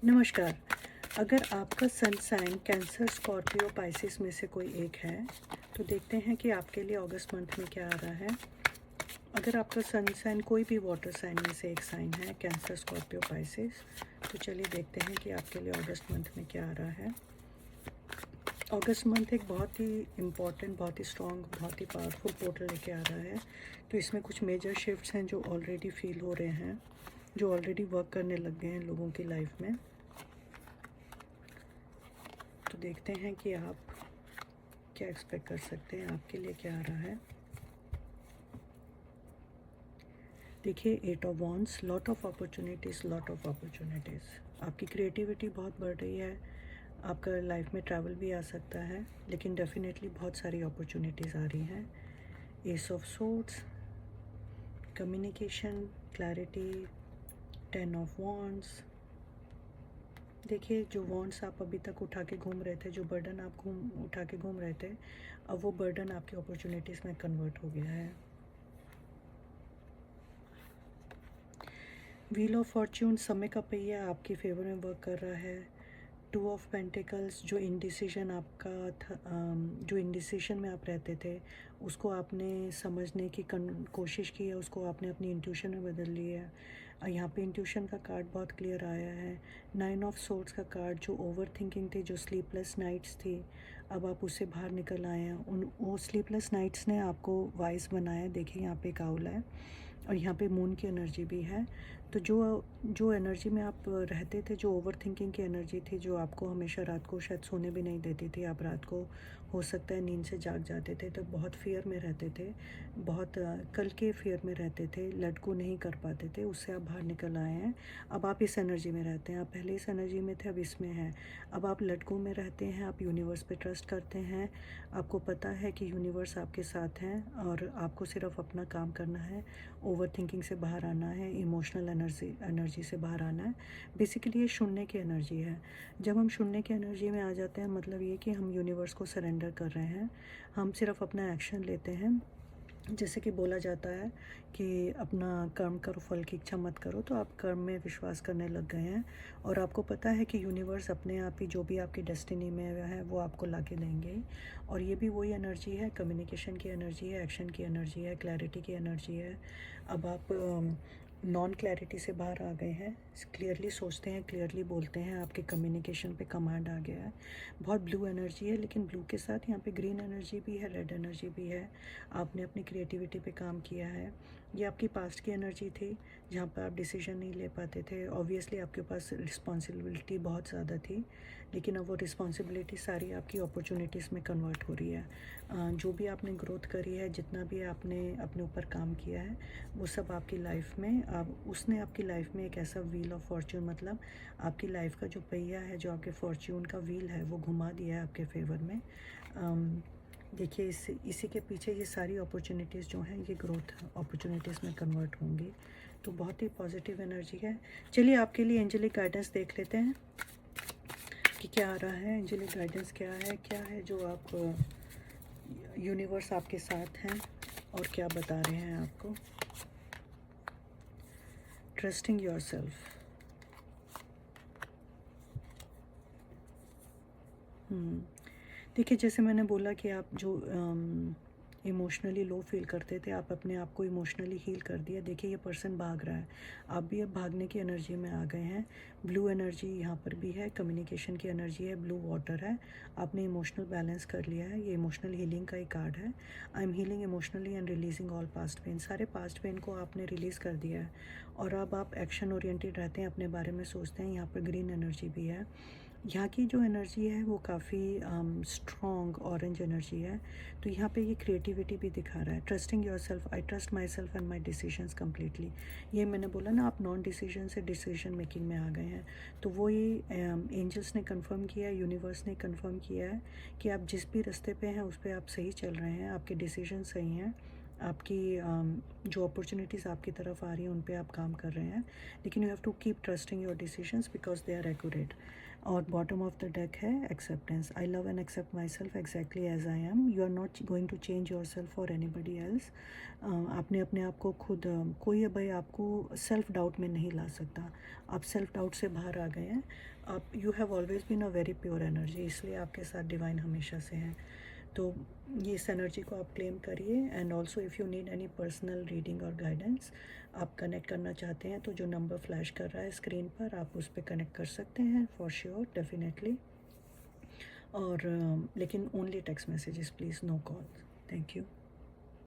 नमस्कार। अगर आपका sun sign Cancer, Scorpio, Pisces में से कोई एक है, तो देखते हैं कि आपके लिए अगस्त मंथ में क्या आ रहा है। अगर आपका सन साइन कोई भी वाटर साइन में से एक साइन है, कैंसर, स्कॉर्पियो, पाइसेस, तो चलिए देखते हैं कि आपके लिए अगस्त मंथ में क्या आ रहा है। अगस्त मंथ एक बहुत ही इम्पॉर्टेंट, बहुत ही स्ट्रॉन्ग, बहुत ही पावरफुल पोर्टल लेके आ रहा है। तो इसमें कुछ मेजर शिफ्ट्स हैं जो ऑलरेडी फील हो रहे हैं, जो ऑलरेडी वर्क करने लग गए हैं लोगों की लाइफ में। तो देखते हैं कि आप क्या एक्सपेक्ट कर सकते हैं, आपके लिए क्या आ रहा है। देखिए, 8 of wands, lot of opportunities. आपकी क्रिएटिविटी बहुत बढ़ रही है, आपका लाइफ में ट्रैवल भी आ सकता है, लेकिन डेफिनेटली बहुत सारी अपॉर्चुनिटीज़ आ रही हैं। S of swords, communication, clarity, 10 of wands. देखिए, जो वॉन्ड्स आप अभी तक उठा के घूम रहे थे, जो बर्डन आप उठा के घूम रहे थे, अब वो बर्डन आपकी अपॉर्चुनिटीज़ में कन्वर्ट हो गया है। व्हील ऑफ फॉर्च्यून, समय का पहिया आपके फेवर में वर्क कर रहा है। 2 ऑफ पेंटिकल्स, जो इनडिसीजन आपका था, जो इनडिसीजन में आप रहते थे, उसको आपने समझने की कोशिश की है, उसको आपने अपनी इंट्यूशन में बदल लिया है। यहाँ पे इंट्यूशन का कार्ड बहुत क्लियर आया है। 9 ऑफ सोर्ड्स का कार्ड, जो ओवर थिंकिंग थी, जो स्लीपलेस नाइट्स थी, अब आप उससे बाहर निकल आए हैं। वो स्लीपलेस नाइट्स ने आपको वाइज बनाया। देखिए, यहाँ पे एक आउल है और यहाँ पे मून की एनर्जी भी है। तो जो जो एनर्जी में आप रहते थे, जो ओवर थिंकिंग की एनर्जी थी, जो आपको हमेशा रात को शायद सोने भी नहीं देती थी, आप रात को हो सकता है नींद से जाग जाते थे, तो बहुत फियर में रहते थे, बहुत कल के फियर में रहते थे, लेट गो नहीं कर पाते थे, उससे आप बाहर निकल आए हैं। अब आप इस एनर्जी में रहते हैं। आप पहले इस एनर्जी में थे, अब इसमें हैं। अब आप लेट गो में रहते हैं, आप यूनिवर्स पे ट्रस्ट करते हैं। आपको पता है कि यूनिवर्स आपके साथ हैं और आपको सिर्फ अपना काम करना है, ओवर थिंकिंग से बाहर आना है, इमोशनल एनर्जी से बाहर आना है। बेसिकली ये शून्य की एनर्जी है। जब हम शून्य की एनर्जी में आ जाते हैं, मतलब ये कि हम यूनिवर्स को सरेंडर कर रहे हैं, हम सिर्फ अपना एक्शन लेते हैं। जैसे कि बोला जाता है कि अपना कर्म करो, फल की इच्छा मत करो, तो आप कर्म में विश्वास करने लग गए हैं और आपको पता है कि यूनिवर्स अपने आप ही जो भी आपकी डेस्टिनी में है वो आपको ला के देंगे ही। और ये भी वही एनर्जी है, कम्युनिकेशन की एनर्जी है, एक्शन की एनर्जी है, क्लैरिटी की एनर्जी है। अब आप नॉन क्लैरिटी से बाहर आ गए हैं, क्लियरली सोचते हैं, क्लियरली बोलते हैं, आपके कम्युनिकेशन पे कमांड आ गया है। बहुत ब्लू एनर्जी है, लेकिन ब्लू के साथ यहाँ पे ग्रीन एनर्जी भी है, रेड एनर्जी भी है। आपने अपनी क्रिएटिविटी पे काम किया है। ये आपकी पास्ट की एनर्जी थी, जहाँ पर आप डिसीजन नहीं ले पाते थे। ऑब्वियसली आपके पास रिस्पॉन्सिबिलिटी बहुत ज़्यादा थी, लेकिन अब वो रिस्पॉन्सिबिलिटी सारी आपकी अपॉर्चुनिटीज़ में कन्वर्ट हो रही है। जो भी आपने ग्रोथ करी है, जितना भी आपने अपने ऊपर काम किया है, वो सब आपकी लाइफ में, अब उसने आपकी लाइफ में एक ऐसा व्हील ऑफ फॉर्च्यून, मतलब आपकी लाइफ का जो पहिया है, जो आपके फॉर्च्यून का व्हील है, वो घुमा दिया है आपके फेवर में। देखिए, इसी के पीछे ये सारी अपॉर्चुनिटीज़ जो हैं, ये ग्रोथ अपॉर्चुनिटीज़ में कन्वर्ट होंगी। तो बहुत ही पॉजिटिव एनर्जी है। चलिए, आपके लिए एंजेलिक गाइडेंस देख लेते हैं कि क्या आ रहा है। एंजेलिक गाइडेंस क्या है जो आप, यूनिवर्स आपके साथ हैं और क्या बता रहे हैं आपको। Trusting your self. देखिए, जैसे मैंने बोला कि आप जो इमोशनली लो फील करते थे, आप अपने आप को इमोशनली हील कर दिया। देखिए, ये पर्सन भाग रहा है, आप भी अब भागने की एनर्जी में आ गए हैं। ब्लू एनर्जी यहाँ पर भी है, कम्युनिकेशन की एनर्जी है, ब्लू वाटर है। आपने इमोशनल बैलेंस कर लिया है, ये इमोशनल हीलिंग का ही कार्ड है। I am healing emotionally and releasing all past pain. सारे पास्ट पेन को आपने रिलीज़ कर दिया है और अब आप एक्शन ओरिएंटेड रहते हैं, अपने बारे में सोचते हैं। यहाँ पर ग्रीन एनर्जी भी है। यहाँ की जो एनर्जी है वो काफ़ी स्ट्रॉन्ग ऑरेंज एनर्जी है। तो यहाँ पे ये क्रिएटिविटी भी दिखा रहा है। Trusting your self, I trust my self and my decisions completely. ये मैंने बोला ना, आप नॉन डिसीजन से डिसीजन मेकिंग में आ गए हैं। तो वो ये एंजल्स ने कंफर्म किया है, यूनिवर्स ने कंफर्म किया है कि आप जिस भी रास्ते पे हैं उस पर आप सही चल रहे हैं, आपके डिसीजन सही हैं, आपकी जो अपॉर्चुनिटीज़ आपकी तरफ आ रही हैं उन पे आप काम कर रहे हैं। लेकिन you have to keep trusting your decisions because they are accurate. और बॉटम ऑफ द डेक है acceptance. I love and accept my self exactly as I am. You are not going to change your self for anybody else. आपने अपने आप को खुद कोई भाई आपको सेल्फ डाउट में नहीं ला सकता। आप सेल्फ डाउट से बाहर आ गए हैं। आप you have always been a very pure energy, इसलिए आपके साथ डिवाइन हमेशा से हैं। तो ये इस एनर्जी को आप क्लेम करिए। And also if you need any personal reading और गाइडेंस, आप कनेक्ट करना चाहते हैं तो जो नंबर फ्लैश कर रहा है स्क्रीन पर, आप उस पर कनेक्ट कर सकते हैं फॉर श्योर, डेफिनेटली। और लेकिन only text messages please, no call. Thank you.